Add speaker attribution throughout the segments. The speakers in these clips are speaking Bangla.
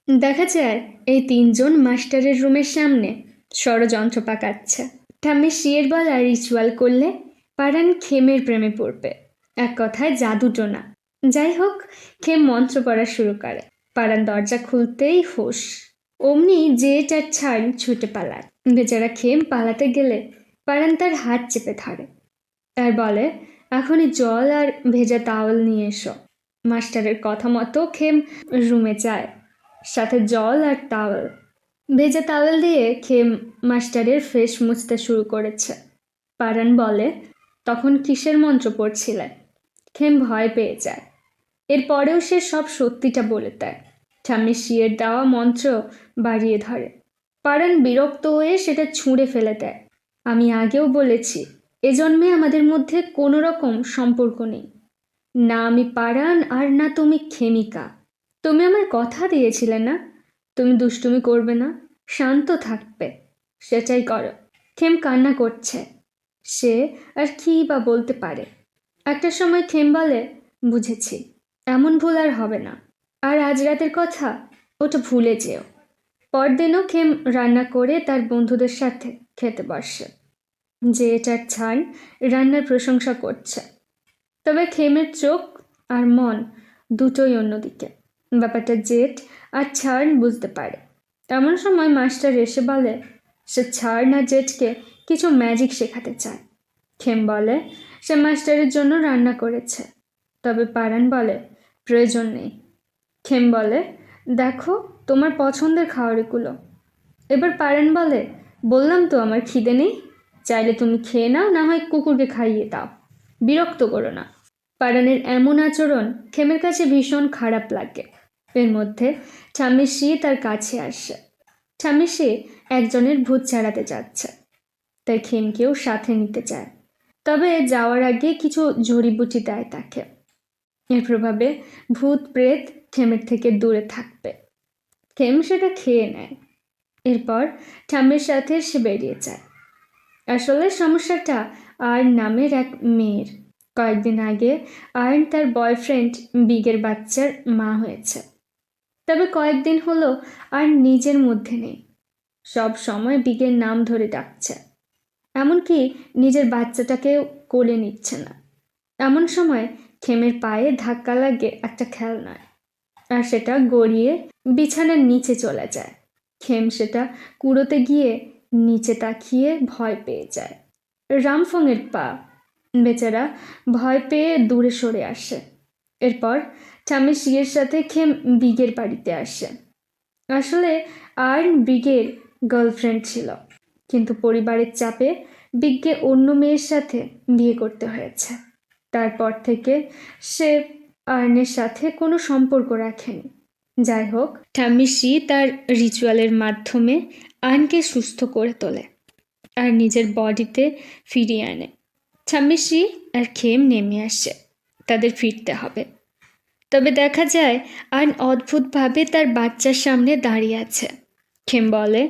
Speaker 1: দেখা যায় এই তিনজন মাস্টারের রুমের সামনে ষড়যন্ত্র পাকাচ্ছে। ঠাম্মি শিয়ের বলা রিচুয়াল করলে পারান খেমের প্রেমে পড়বে, এক কথায় জাদুটোনা। যাই হোক, খেম মন্ত্র পড়া শুরু করে। পারান দরজা খুলতেই হুঁশ, অমনি জেট আর ছাড় ছুটে পালায়। বেচারা খেম পালাতে গেলে পারান তার হাত চেপে ধরে আর বলে, এখনই জল আর ভেজা তাওয়াল নিয়ে এসো। মাস্টারের কথা মতো খেম রুমে যায়, সাথে জল আর টাওয়েল। ভেজা টাওয়েল দিয়ে খেম মাস্টারের ফেস মুছতে শুরু করেছে। পারান বলে, তখন কিসের মন্ত্র পড়ছিলে? খেম ভয় পেয়ে যায়। এরপরেও সে সব সত্যিটা বলে দেয়। ঠাম্মি শিয়ের দেওয়া মন্ত্র বাড়িয়ে ধরে। পারান বিরক্ত হয়ে সেটা ছুঁড়ে ফেলে দেয়। আমি আগেও বলেছি, এ জন্মে আমাদের মধ্যে কোনো রকম সম্পর্ক নেই। না আমি পারান আর না তুমি খেমিকা। তুমি আমায় কথা দিয়েছিলে না, তুমি দুষ্টুমি করবে না, শান্ত থাকবে, সেটাই করো। খেম কান্না করছে। সে আর কি বা বলতে পারে। একটা সময় খেম বলে, বুঝেছি, এমন ভুল আর হবে না। আর আজ রাতের কথা, ওটা ভুলে যেও। পরদিনও খেম রান্না করে তার বন্ধুদের সাথে খেতে বসে। যে এটার ছান রান্নার প্রশংসা করছে, তবে খেমের চোখ আর মন দুটোই অন্যদিকে। ব্যাপারটা জেট আর ছাড় বুঝতে পারে। এমন সময় মাস্টার এসে বলে, সে ছাড় না জেটকে কিছু ম্যাজিক শেখাতে চায়। খেম বলে, সে মাস্টারের জন্য রান্না করেছে। তবে পারান বলে, প্রয়োজন নেই। খেম বলে, দেখো তোমার পছন্দের খাওয়ার এগুলো। এবার পারান বলে, বললাম তো আমার খিদে নেই, চাইলে তুমি খেয়ে নাও, না হয় কুকুরকে খাইয়ে দাও, বিরক্ত করো না। পারানের এমন আচরণ খেমের কাছে ভীষণ খারাপ লাগে। এর মধ্যে ঠাম্মিশি তার কাছে আসে। ঠাম্মিশি একজনের ভূত ছাড়াতে যাচ্ছে, তাই খেমকেও সাথে নিতে চায়। তবে যাওয়ার আগে কিছু জড়িবুটি দেয় তাকে। এর প্রভাবে ভূত প্রেত খেমের থেকে দূরে থাকবে। খেম সেটা খেয়ে নেয়। এরপর ঠাম্মির সাথে সে বেরিয়ে যায়। আসলে সমস্যাটা আর্ন নামের এক মেয়ের। কয়েকদিন আগে আর্ন তার বয়ফ্রেন্ড বিগের বাচ্চার মা হয়েছে। তবে কয়েকদিন হলো আর নিজের মধ্যে নেই। সব সময় বিগের নাম ধরে ডাকছে, এমনকি নিজের বাচ্চাটাকেও কোলে নিচ্ছে না। এমন সময় খেমের পায়ে ধাক্কা লাগে একটা খেলনায়, আর সেটা গড়িয়ে বিছানার নিচে চলে যায়। খেম সেটা কুড়োতে গিয়ে নিচে তাকিয়ে ভয় পেয়ে যায়। রামফংয়ের পা। বেচারা ভয় পেয়ে দূরে সরে আসে। এরপর ঠাম্মি শিয়ের সাথে খেম বিগের বাড়িতে আসে। আসলে আর্ন বিগের গার্লফ্রেন্ড ছিল, কিন্তু পরিবারের চাপে বিগকে অন্য মেয়ের সাথে বিয়ে করতে হয়েছে। তারপর থেকে সে আর্নের সাথে কোনো সম্পর্ক রাখেনি। যাই হোক, ঠাম্মি শি তার রিচুয়ালের মাধ্যমে আর্নকে সুস্থ করে তোলে আর নিজের বডিতে ফিরিয়ে আনে। ঠাম্মি শি আর খেম নেমে আসে, তাদের ফিরতে হবে। তবে দেখা যায় আর্ন অদ্ভুতভাবে তার বাচ্চার সামনে দাঁড়িয়ে আছে। খেম বলে,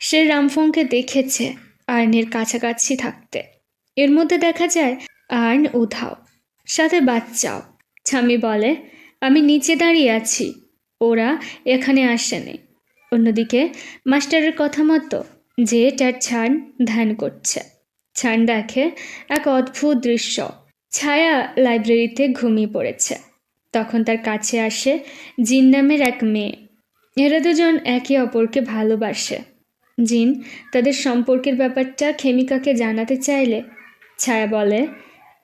Speaker 1: সে রামফংকে দেখেছে আর্নের কাছাকাছি থাকতে। এর মধ্যে দেখা যায় আর্ন উধাও, সাথে বাচ্চাও। ঠাম্মি বলে, আমি নিচে দাঁড়িয়ে আছি, ওরা এখানে আসেনি। অন্যদিকে মাস্টারের কথা মতো জেট আর ছান ধ্যান করছে। ছান দেখে এক অদ্ভুত দৃশ্য। ছায়া লাইব্রেরিতে ঘুমিয়ে পড়েছে। তখন তার কাছে আসে জিন নামের এক মেয়ে। এরা দুজন একে অপরকে ভালোবাসে। জিন তাদের সম্পর্কের ব্যাপারটা খেমিকাকে জানাতে চাইলে ছায়া বলে,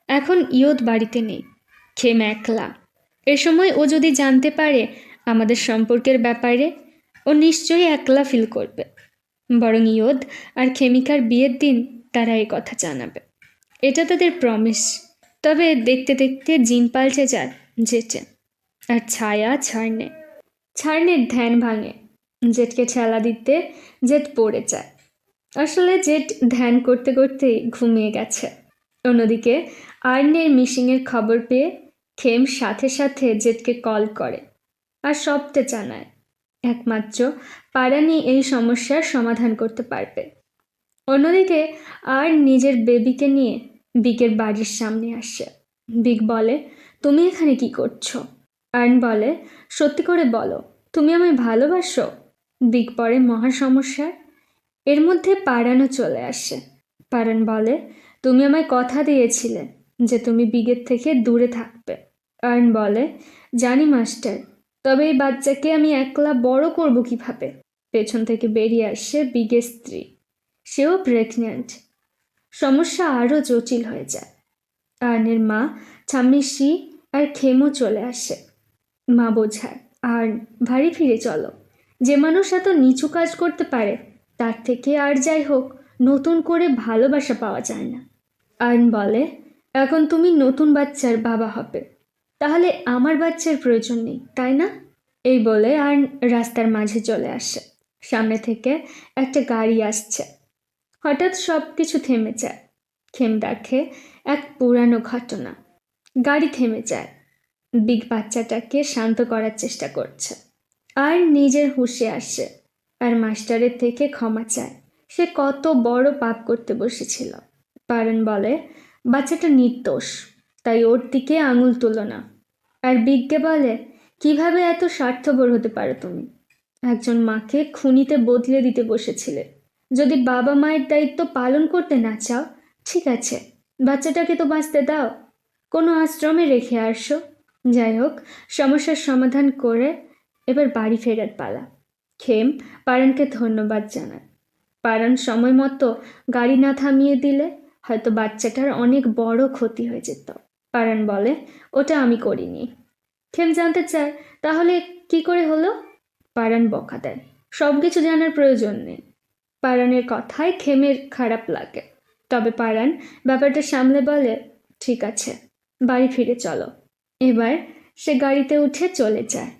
Speaker 1: এখন ইয়ত বাড়িতে নেই, খেম একলা। এ সময় ও যদি জানতে পারে আমাদের সম্পর্কের ব্যাপারে, ও নিশ্চয়ই একলা ফিল করবে। বরং ইয়ত আর খেমিকার বিয়ের দিন তারা এই কথা জানাবে। এটা তাদের প্রমিস। তবে দেখতে দেখতে জিন পাল্টে যায় জেটে, আর ছায়া ছাড়নের ধ্যান ভাঙে। জেটকে ঠেলা দিতে জেট পড়ে যায়। আসলে জেট ধ্যান করতে করতেই ঘুমিয়ে গেছে। অন্যদিকে আর্নের মিসিংয়ের খবর পেয়ে খেম সাথে সাথে জেটকে কল করে আর সবটা জানায়। একমাত্র পারানি এই সমস্যার সমাধান করতে পারবে। অন্যদিকে আর্ন নিজের বেবিকে নিয়ে বিগের বাড়ির সামনে আসে। বিগ বলে, তুমি এখানে কি করছো? আর্ন বলে, সত্যি করে বলো, তুমি আমায় ভালোবাসো? বিগ পড়ে মহা সমস্যার। এর মধ্যে পারানও চলে আসে। পারান বলে, তুমি আমায় কথা দিয়েছিলে যে তুমি বিগের থেকে দূরে থাকবে। আর্ন বলে, জানি মাস্টার, তবে এই বাচ্চাকে আমি একলা বড় করব কিভাবে? পেছন থেকে বেরিয়ে আসে বিগের স্ত্রী। সেও প্রেগন্যান্ট। সমস্যা আরও জটিল হয়ে যায়। আর্নের মা ছাম্মিসি আর খেমও চলে আসে। মা বোঝায়, আর্ন, বাড়ি ফিরে চলো। যে মানুষ এত নিচু কাজ করতে পারে তার থেকে আর যাই হোক নতুন করে ভালোবাসা পাওয়া যায় না। আর্ন বলে, এখন তুমি নতুন বাচ্চার বাবা হবে, তাহলে আমার বাচ্চার প্রয়োজন নেই, তাই না? এই বলে আর্ন রাস্তার মাঝে চলে আসে। সামনে থেকে একটা গাড়ি আসছে। হঠাৎ সব কিছু থেমে যায়। খেম দেখে এক পুরানো ঘটনা। গাড়ি থেমে যায়। বিগ বাচ্চাটাকে শান্ত করার চেষ্টা করছে। আর নিজের হুঁশে আসে আর মাস্টারের থেকে ক্ষমা চায়। সে কত বড় পাপ করতে বসেছিল। পারেন বলে, বাচ্চাটা নির্দোষ, তাই ওর দিকে আঙুল তুলো না। আর বিগকে বলে, কিভাবে এত স্বার্থপর হতে পারো তুমি? একজন মাকে খুনিতে বদলে দিতে বসেছিলে। যদি বাবা মায়ের দায়িত্ব পালন করতে না চাও, ঠিক আছে, বাচ্চাটাকে তো বাঁচতে দাও। কোনো আশ্রমে রেখে আসো। যাই হোক, সমস্যার সমাধান করে এবার বাড়ি ফেরার পালা। খেম পারানকে ধন্যবাদ জানায়। পারান সময় মতো গাড়ি না থামিয়ে দিলে হয়তো বাচ্চাটার অনেক বড় ক্ষতি হয়ে যেত। পারান বলে, ওটা আমি করিনি। খেম জানতে চায়, তাহলে কি করে হলো? পারান বকা দেয়, সব কিছু জানার প্রয়োজন নেই। পারানের কথায় খেমের খারাপ লাগে, তবে পারান ব্যাপারটা সামলে বলে, ঠিক আছে, বাড়ি ফিরে চলো। এবার সে গাড়িতে উঠে চলে যায়।